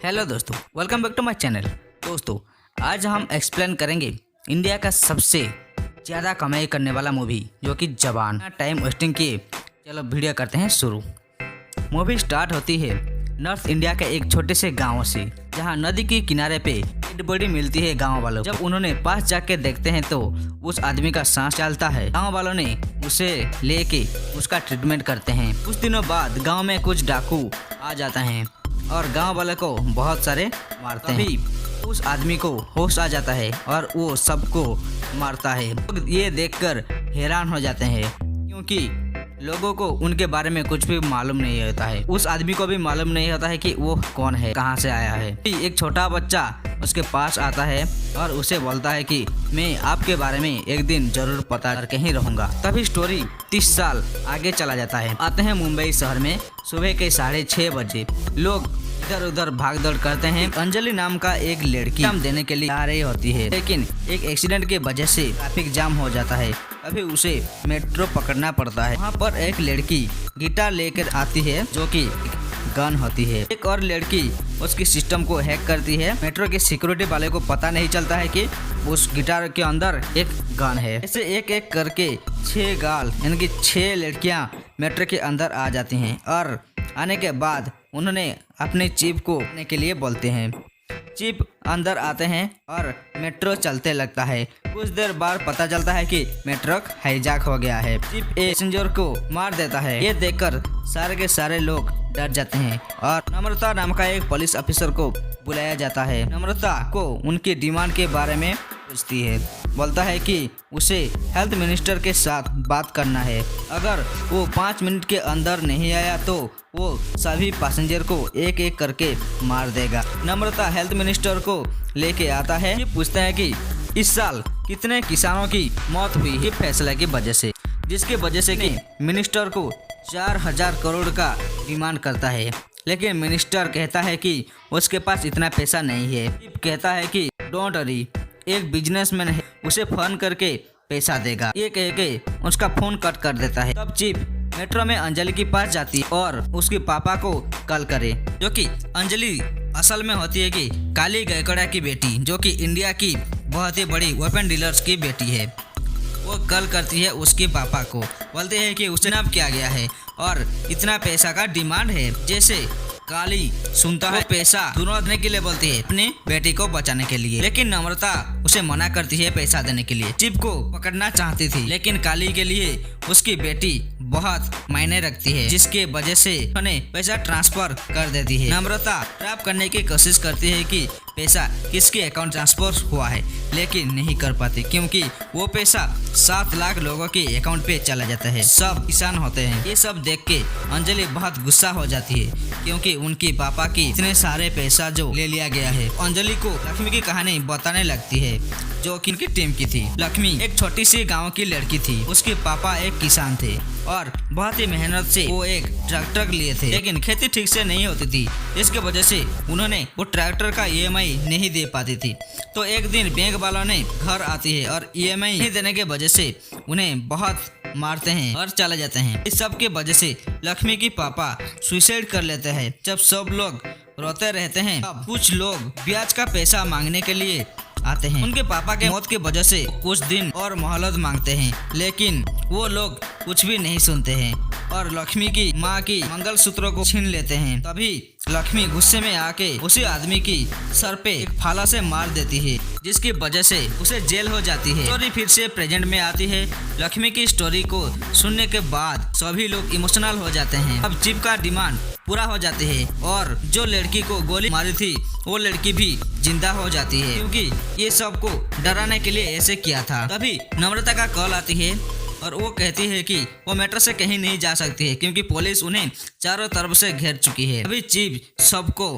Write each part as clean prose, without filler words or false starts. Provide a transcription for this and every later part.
Hello दोस्तों, welcome back to my channel. दोस्तों, आज हम एक्सप्लेन करेंगे इंडिया का सबसे ज़्यादा कमाई करने वाला मूवी जो कि जवान। टाइम वेस्टिंग किए चलो वीडियो करते हैं शुरू। मूवी स्टार्ट होती है नॉर्थ इंडिया के एक छोटे से गांव से, जहां नदी के किनारे पे डेड बॉडी मिलती है गांव वालों। जब उन्होंने पास जाके देखते हैं तो उस आदमी का सांस चलता है। गांव वालों ने उसे लेके उसका ट्रीटमेंट करते हैं। कुछ दिनों बाद गांव में कुछ डाकू आ जाता है और गांव वाले को बहुत सारे मारते हैं। उस आदमी को होश आ जाता है और वो सबको मारता है। लोग ये देखकर हैरान हो जाते हैं क्योंकि लोगों को उनके बारे में कुछ भी मालूम नहीं होता है। उस आदमी को भी मालूम नहीं होता है कि वो कौन है, कहाँ से आया है। एक छोटा बच्चा उसके पास आता है और उसे बोलता है कि मैं आपके बारे में एक दिन जरूर पता करके ही रहूंगा। तभी स्टोरी 30 साल आगे चला जाता है। आते हैं मुंबई शहर में सुबह के 6:30 बजे। लोग इधर उधर भाग दौड़ करते हैं। अंजलि नाम का एक लड़की एग्जाम देने के लिए आ रही होती है, लेकिन एक एक्सीडेंट की वजह से ट्रैफिक जाम हो जाता है। अभी उसे मेट्रो पकड़ना पड़ता है। वहाँ पर एक लड़की गिटार लेकर आती है जो कि गन होती है। एक और लड़की उसकी सिस्टम को हैक करती है। मेट्रो के सिक्योरिटी वाले को पता नहीं चलता है कि उस गिटार के अंदर एक गन है। ऐसे एक एक करके 6 गाल यानी कि 6 लड़कियां मेट्रो के अंदर आ जाती हैं और आने के बाद उन्होंने अपने चीफ को आने के लिए बोलते हैं। चीफ अंदर आते हैं और मेट्रो चलते लगता है। कुछ देर बाद पता चलता है कि मेट्रो हाईजैक हो गया है। चीफ पैसेंजर को मार देता है। ये देखकर सारे के सारे लोग डर जाते हैं और नम्रता नाम का एक पुलिस ऑफिसर को बुलाया जाता है। नम्रता को उनकी डिमांड के बारे में पूछती है। बोलता है कि उसे हेल्थ मिनिस्टर के साथ बात करना है। अगर वो 5 मिनट के अंदर नहीं आया तो वो सभी पैसेंजर को एक एक करके मार देगा। नम्रता हेल्थ मिनिस्टर को लेके आता है। ये पूछता है कि इस साल कितने किसानों की मौत हुई है फैसले की वजह से, जिसके वजह से कि मिनिस्टर को 4000 करोड़ का डिमांड करता है। लेकिन मिनिस्टर कहता है कि उसके पास इतना पैसा नहीं है। चीफ कहता है कि डोंट वरी, एक बिजनेसमैन है, उसे फोन करके पैसा देगा। ये कह के उसका फोन कट कर देता है। तब चीफ मेट्रो में अंजलि के पास जाती है और उसके पापा को कॉल करे, जो कि अंजलि असल में होती है कि काली गायकवाड़ की बेटी, जो कि इंडिया की बहुत ही बड़ी वेपन डीलर्स की बेटी है। वो कॉल करती है उसके पापा को, बोलते हैं कि उसे नाम किया गया है और इतना पैसा का डिमांड है। जैसे काली सुनता है पैसा तुरंत देने के लिए बोलती है अपनी बेटी को बचाने के लिए, लेकिन नम्रता उसे मना करती है पैसा देने के लिए। चीफ को पकड़ना चाहती थी, लेकिन काली के लिए उसकी बेटी बहुत मायने रखती है, जिसके वजह से उन्हें पैसा ट्रांसफर कर देती है। नम्रता ट्रैप करने की कोशिश करती है कि पैसा किसके अकाउंट ट्रांसफर हुआ है, लेकिन नहीं कर पाती क्योंकि वो पैसा 7 लाख लोगों के अकाउंट पे चला जाता है। सब किसान होते हैं। ये सब देख के अंजलि बहुत गुस्सा हो जाती है क्योंकि उनके पापा की इतने सारे पैसा जो ले लिया गया है। अंजलि को लक्ष्मी की कहानी बताने लगती है जो कि इनकी टीम की थी। लक्ष्मी एक छोटी सी गांव की लड़की थी। उसके पापा एक किसान थे और बहुत ही मेहनत से वो एक ट्रैक्टर लिए थे, लेकिन खेती ठीक से नहीं होती थी, इसके वजह से उन्होंने वो ट्रैक्टर का EMI नहीं दे पाती थी। तो एक दिन बैंक वालों ने घर आती है और EMI नहीं देने के वजह से उन्हें बहुत मारते हैं और चले जाते हैं। इस सब के वजह से लक्ष्मी की पापा सुसाइड कर लेते हैं। जब सब लोग रोते रहते हैं, तब कुछ लोग ब्याज का पैसा मांगने के लिए आते हैं। उनके पापा के मौत की वजह से कुछ दिन और मोहलत मांगते हैं, लेकिन वो लोग कुछ भी नहीं सुनते हैं और लक्ष्मी की माँ की मंगलसूत्रों को छीन लेते हैं। तभी लक्ष्मी गुस्से में आके उसी आदमी की सर पे एक फाला से मार देती है, जिसकी वजह से उसे जेल हो जाती है। स्टोरी फिर से प्रेजेंट में आती है। लक्ष्मी की स्टोरी को सुनने के बाद सभी लोग इमोशनल हो जाते हैं। अब चीफ का डिमांड पूरा हो जाते है और जो लड़की को गोली मारी थी वो लड़की भी जिंदा हो जाती है, क्योंकि ये सबको डराने के लिए ऐसे किया था। तभी नम्रता का कॉल आती है और वो कहती है कि वो मेट्रो से कहीं नहीं जा सकती है क्योंकि पुलिस उन्हें चारों तरफ से घेर चुकी है। अभी चीफ सबको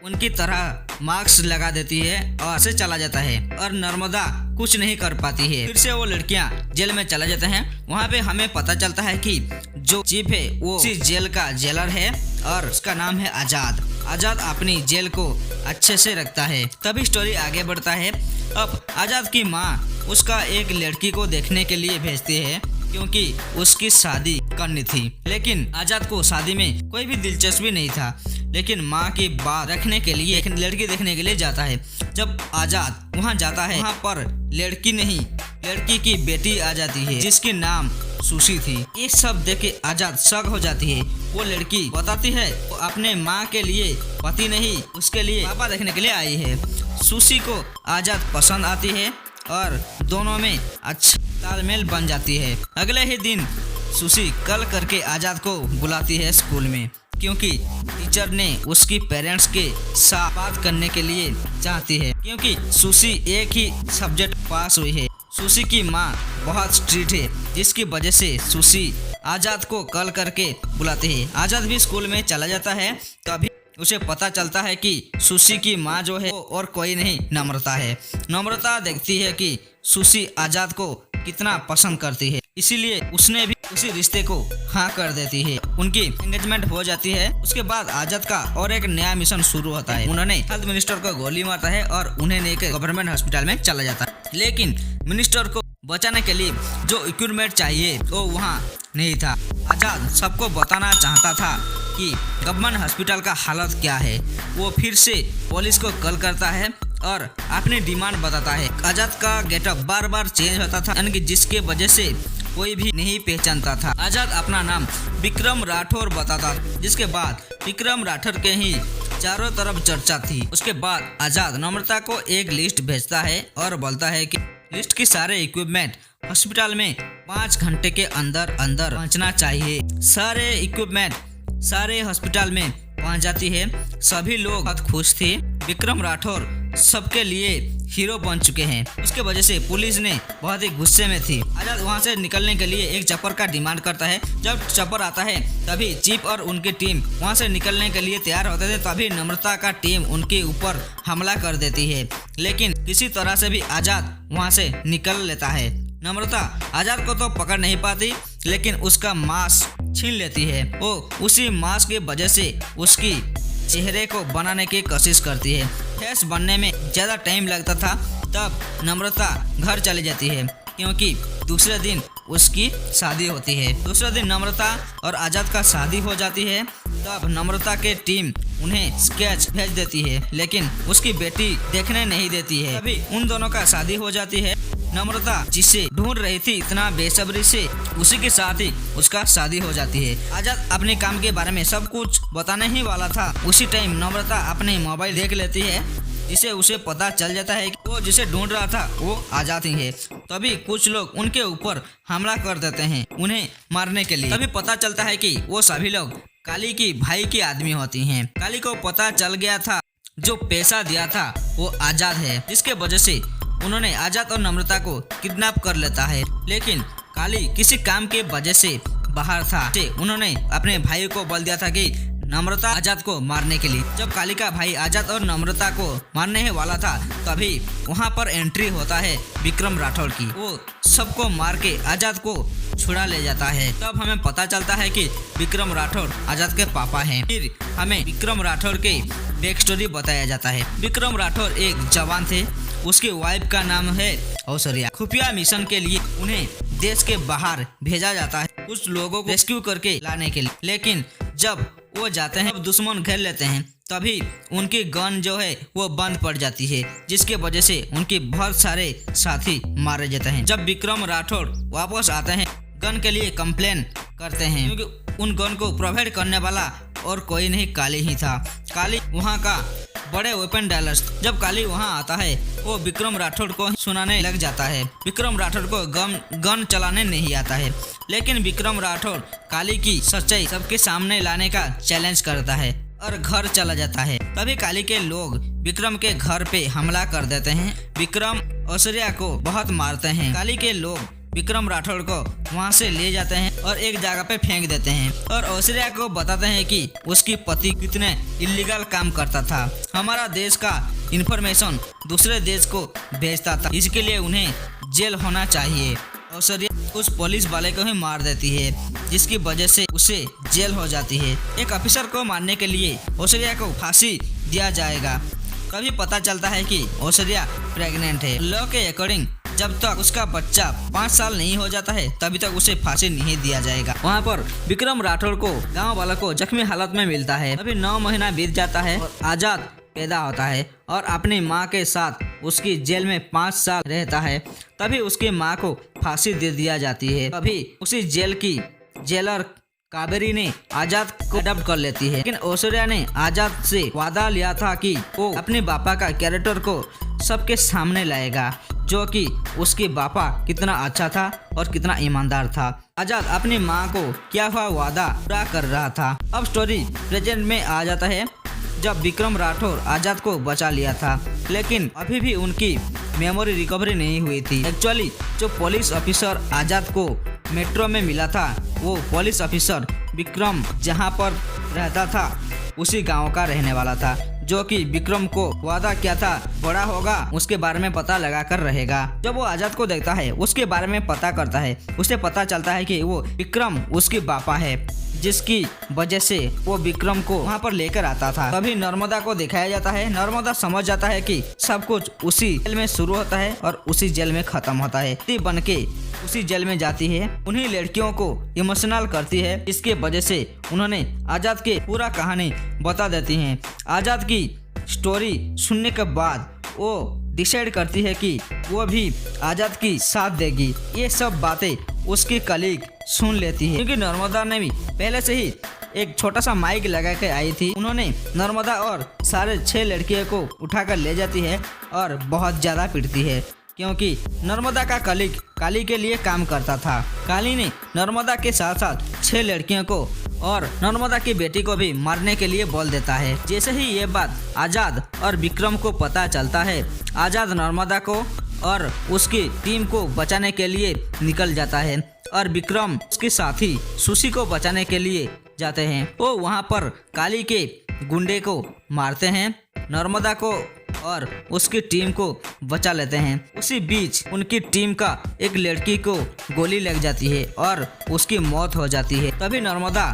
उनकी तरह मास्क लगा देती है और से चला जाता है और नर्मदा कुछ नहीं कर पाती है। फिर से वो लड़कियां जेल में चला जाते हैं। वहाँ पे हमें पता चलता है कि जो चीफ है वो उसी जेल का जेलर है और उसका नाम है आजाद। आजाद अपनी जेल को अच्छे से रखता है। तभी स्टोरी आगे बढ़ता है। अब आजाद की माँ उसका एक लड़की को देखने के लिए भेजती है क्योंकि उसकी शादी करनी थी, लेकिन आजाद को शादी में कोई भी दिलचस्पी नहीं था। लेकिन माँ की बात रखने के लिए एक लड़की देखने के लिए जाता है। जब आजाद वहाँ जाता है, वहाँ पर लड़की नहीं, लड़की की बेटी आ जाती है जिसकी नाम सुशी थी। ये सब देख के आजाद शक हो जाती है। वो लड़की बताती है वो अपने माँ के लिए पति नहीं, उसके लिए पापा देखने के लिए आई है। सुशी को आजाद पसंद आती है और दोनों में अच्छा तालमेल बन जाती है। अगले ही दिन सुशी कल करके आजाद को बुलाती है स्कूल में, क्योंकि टीचर ने उसकी पेरेंट्स के साथ बात करने के लिए चाहती है, क्योंकि सुशी एक ही सब्जेक्ट पास हुई है। सुशी की माँ बहुत स्ट्रिक्ट है, जिसकी वजह से सुशी आजाद को कल करके बुलाती है। आजाद भी स्कूल में चला जाता है, तभी उसे पता चलता है कि सुशी की माँ जो है वो और कोई नहीं नम्रता है। नम्रता देखती है कि सुशी आजाद को कितना पसंद करती है, इसीलिए उसने भी उसी रिश्ते को हाँ कर देती है। उनकी एंगेजमेंट हो जाती है। उसके बाद आजाद का और एक नया मिशन शुरू होता है। उन्होंने हेल्थ मिनिस्टर को गोली मारता है और उन्हें एक गवर्नमेंट हॉस्पिटल में चला जाता है। लेकिन मिनिस्टर को बचाने के लिए जो इक्विपमेंट चाहिए वो वहाँ नहीं था। आजाद सबको बताना चाहता था कि गवर्नमेंट हॉस्पिटल का हालत क्या है। वो फिर से पुलिस को कॉल करता है और अपनी डिमांड बताता है। आजाद का गेटअप बार बार चेंज होता था, यानी कि जिसके वजह से कोई भी नहीं पहचानता था। आजाद अपना नाम विक्रम राठौर बताता, जिसके बाद विक्रम राठौर के ही चारों तरफ चर्चा थी। उसके बाद आजाद नम्रता को एक लिस्ट भेजता है और बोलता है कि लिस्ट के सारे इक्विपमेंट हॉस्पिटल में 5 घंटे के अंदर अंदर पहुंचना चाहिए। सारे इक्विपमेंट सारे हॉस्पिटल में पहुंच जाती है। सभी लोग बहुत खुश थे। विक्रम राठौर सबके लिए हीरो बन चुके हैं। उसके वजह से पुलिस ने बहुत ही गुस्से में थी। आजाद वहां से निकलने के लिए एक चप्पर का डिमांड करता है। जब चप्पर आता है तभी चीफ और उनकी टीम वहां से निकलने के लिए तैयार होते थे, तभी नम्रता का टीम उनके ऊपर हमला कर देती है। लेकिन किसी तरह से भी आजाद वहां से निकल लेता है। नम्रता आजाद को तो पकड़ नहीं पाती, लेकिन उसका मास्क छीन लेती है। वो उसी मास्क की वजह से उसकी चेहरे को बनाने की कोशिश करती है। फेस बनने में ज़्यादा टाइम लगता था। तब नम्रता घर चली जाती है, क्योंकि दूसरे दिन उसकी शादी होती है। दूसरे दिन नम्रता और आजाद का शादी हो जाती है। तब नम्रता के टीम उन्हें स्केच भेज देती है, लेकिन उसकी बेटी देखने नहीं देती है। तभी उन दोनों का शादी हो जाती है। नम्रता जिसे ढूंढ रही थी इतना बेसब्री से, उसी के साथ ही उसका शादी हो जाती है। आजाद अपने काम के बारे में सब कुछ बताने ही वाला था। उसी टाइम नम्रता अपने मोबाइल देख लेती है, जिसे उसे पता चल जाता है कि वो जिसे ढूंढ रहा था वो आजाद ही है। तभी कुछ लोग उनके ऊपर हमला कर देते हैं उन्हें मारने के लिए। तभी पता चलता है कि वो सभी लोग काली की भाई की आदमी होती हैं। काली को पता चल गया था जो पैसा दिया था वो आजाद है, जिसके वजह से उन्होंने आजाद और नम्रता को किडनैप कर लेता है। लेकिन काली किसी काम के वजह से बाहर था। उन्होंने अपने भाई को बोल दिया था कि नम्रता आजाद को मारने के लिए। जब काली का भाई आजाद और नम्रता को मारने ही वाला था, तभी वहां पर एंट्री होता है विक्रम राठौर की। वो सबको मार के आजाद को छुड़ा ले जाता है। तब हमें पता चलता है कि विक्रम राठौर आजाद के पापा हैं। फिर हमें विक्रम राठौर के बैक स्टोरी बताया जाता है। विक्रम राठौर एक जवान थे। उसकी वाइफ का नाम है ऐश्वर्या। खुफिया मिशन के लिए उन्हें देश के बाहर भेजा जाता है कुछ लोगों को रेस्क्यू करके लाने के लिए। लेकिन जब वो जाते हैं, दुश्मन घेर लेते हैं, तभी उनकी गन जो है वो बंद पड़ जाती है, जिसके वजह से उनके बहुत सारे साथी मारे जाते हैं। जब विक्रम राठौर वापस आते हैं, गन के लिए कंप्लेन करते हैं, क्योंकि उन गन को प्रोवाइड करने वाला और कोई नहीं, काली ही था। काली वहाँ का बड़े वेपन डीलर्स। जब काली वहाँ आता है, वो विक्रम राठौर को सुनाने लग जाता है। विक्रम राठौर को गन चलाने नहीं आता है, लेकिन विक्रम राठौर काली की सच्चाई सबके सामने लाने का चैलेंज करता है और घर चला जाता है। तभी काली के लोग विक्रम के घर पे हमला कर देते हैं। विक्रम ऐश्वर्या को बहुत मारते हैं। काली के लोग विक्रम राठौर को वहां से ले जाते हैं और एक जगह पे फेंक देते हैं और ऐश्वर्या को बताते हैं कि उसकी पति कितने इलीगल काम करता था। हमारा देश का इंफॉर्मेशन दूसरे देश को भेजता था, इसके लिए उन्हें जेल होना चाहिए। ऐश्वर्या उस पुलिस वाले को ही मार देती है, जिसकी वजह से उसे जेल हो जाती है। एक ऑफिसर को मारने के लिए ऐश्वर्या को फांसी दिया जाएगा। तभी पता चलता है कि ऐश्वर्या प्रेग्नेंट है। लॉ के अकॉर्डिंग जब तक उसका बच्चा 5 साल नहीं हो जाता है तभी तक उसे फांसी नहीं दिया जाएगा। वहाँ पर विक्रम राठौर को गाँव वालों को जख्मी हालत में मिलता है। अभी 9 महीना बीत जाता है और आजाद पैदा होता है और अपनी माँ के साथ उसकी जेल में 5 साल रहता है। तभी उसकी माँ को फांसी दे दिया जाती है। तभी उसी जेल की जेलर कावेरी ने आजाद को अडॉप्ट कर लेती है। लेकिन ऐश्वर्या ने आजाद से वादा लिया था कि वो अपने पापा का कैरेक्टर को सबके सामने लाएगा, जो कि उसके पापा कितना अच्छा था और कितना ईमानदार था। आजाद अपनी माँ को किया हुआ वादा पूरा कर रहा था। अब स्टोरी प्रेजेंट में आ जाता है जब विक्रम राठौर आजाद को बचा लिया था, लेकिन अभी भी उनकी मेमोरी रिकवरी नहीं हुई थी। एक्चुअली जो पुलिस ऑफिसर आजाद को मेट्रो में मिला था वो पुलिस ऑफिसर विक्रम जहां पर रहता था उसी गांव का रहने वाला था, जो कि विक्रम को वादा किया था बड़ा होगा उसके बारे में पता लगा कर रहेगा। जब वो आजाद को देखता है उसके बारे में पता करता है, उसे पता चलता है कि वो विक्रम उसके पापा है, जिसकी वजह से वो विक्रम को वहाँ पर लेकर आता था। तभी नर्मदा को दिखाया जाता है। नर्मदा समझ जाता है कि सब कुछ उसी जेल में शुरू होता है और उसी जेल में खत्म होता है। बन के उसी जेल में जाती है, उन्हीं लड़कियों को इमोशनल करती है। इसके वजह से उन्होंने आजाद के पूरा कहानी बता देती हैं। आजाद की स्टोरी सुनने के बाद वो डिसाइड करती है कि वो भी आजाद की साथ देगी। ये सब बातें उसकी कलीग सुन लेती है, क्योंकि नर्मदा ने भी पहले से ही एक छोटा सा माइक लगा के आई थी। उन्होंने नर्मदा और सारे 6 लड़कियों को उठाकर ले जाती है और बहुत ज़्यादा पीटती है, क्योंकि नर्मदा का कलीग काली के लिए काम करता था। काली ने नर्मदा के साथ साथ 6 लड़कियों को और नर्मदा की बेटी को भी मारने के लिए बोल देता है। जैसे ही ये बात आजाद और विक्रम को पता चलता है, आजाद नर्मदा को और उसकी टीम को बचाने के लिए निकल जाता है और विक्रम उसके साथी सुशी को बचाने के लिए जाते हैं। वो वहाँ पर काली के गुंडे को मारते हैं, नर्मदा को और उसकी टीम को बचा लेते हैं। उसी बीच उनकी टीम का एक लड़की को गोली लग जाती है और उसकी मौत हो जाती है। तभी नर्मदा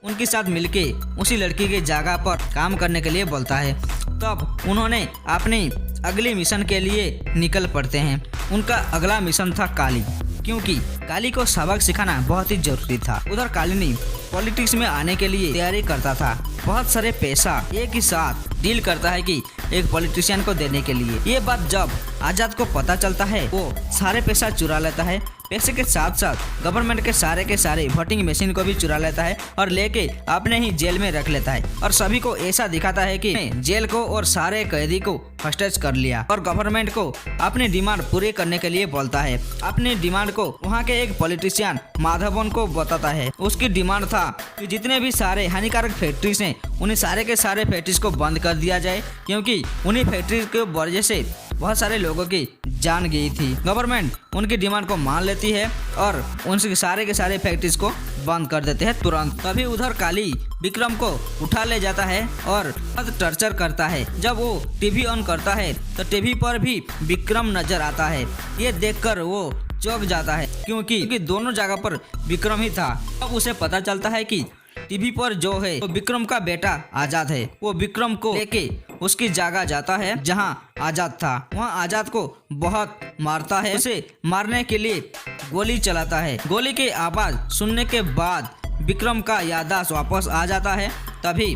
उनके साथ मिलके उसी लड़की के जगह पर काम करने के लिए बोलता है। तब उन्होंने अपनी अगले मिशन के लिए निकल पड़ते हैं। उनका अगला मिशन था काली, क्योंकि काली को सबक सिखाना बहुत ही जरूरी था। उधर काली ने पॉलिटिक्स में आने के लिए तैयारी करता था। बहुत सारे पैसा एक ही साथ डील करता है कि एक पॉलिटिशियन को देने के लिए। ये बात जब आजाद को पता चलता है, वो सारे पैसा चुरा लेता है। पैसे के साथ साथ गवर्नमेंट के सारे वोटिंग मशीन को भी चुरा लेता है और लेके अपने ही जेल में रख लेता है और सभी को ऐसा दिखाता है कि जेल को और सारे कैदी को हॉस्टेज कर लिया और गवर्नमेंट को अपनी डिमांड पूरी करने के लिए बोलता है। अपनी डिमांड को वहाँ के एक पॉलिटिशियन माधवन को बताता है। उसकी डिमांड था कि जितने भी सारे हानिकारक फैक्ट्रीज हैं उन्हें सारे के सारे फैक्ट्रीज को बंद कर दिया जाए, क्योंकि उन्हीं फैक्ट्रीज के वजह से बहुत सारे लोगों की जान गई थी। गवर्नमेंट उनकी डिमांड को मान लेती है और उनके सारे के सारे फैक्ट्रीज को बंद कर देते हैं तुरंत। तभी उधर काली विक्रम को उठा ले जाता है और बहुत टॉर्चर करता है। जब वो टीवी ऑन करता है तो टीवी पर भी विक्रम नजर आता है। ये देखकर वो चौंक जाता है, क्योंकि दोनों जगह पर विक्रम ही था। अब उसे पता चलता है कि टीवी पर जो है तो विक्रम का बेटा आजाद है। वो विक्रम को लेके उसकी जगह जाता है जहां आजाद था। वहां आजाद को बहुत मारता है। उसे मारने के लिए गोली चलाता है। गोली की आवाज सुनने के बाद विक्रम का याददाश्त वापस आ जाता है। तभी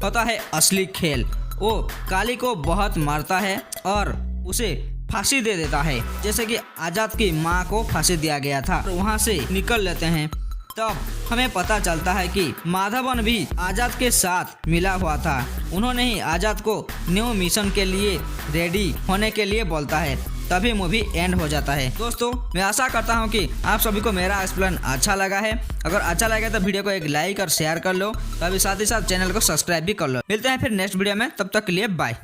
होता है असली खेल। वो काली को बहुत मारता है और उसे फांसी दे देता है, जैसे कि आजाद की माँ को फांसी दिया गया था। और वहाँ से निकल लेते हैं। तब हमें पता चलता है कि माधवन भी आजाद के साथ मिला हुआ था। उन्होंने ही आजाद को न्यू मिशन के लिए रेडी होने के लिए बोलता है। तभी मूवी एंड हो जाता है। दोस्तों, मैं आशा करता हूं कि आप सभी को मेरा एक्सप्लेन अच्छा लगा है। अगर अच्छा लगा तो वीडियो को एक लाइक और शेयर कर लो। तभी साथ ही साथ चैनल को सब्सक्राइब भी कर लो। मिलते हैं फिर नेक्स्ट वीडियो में, तब तक के लिए बाय।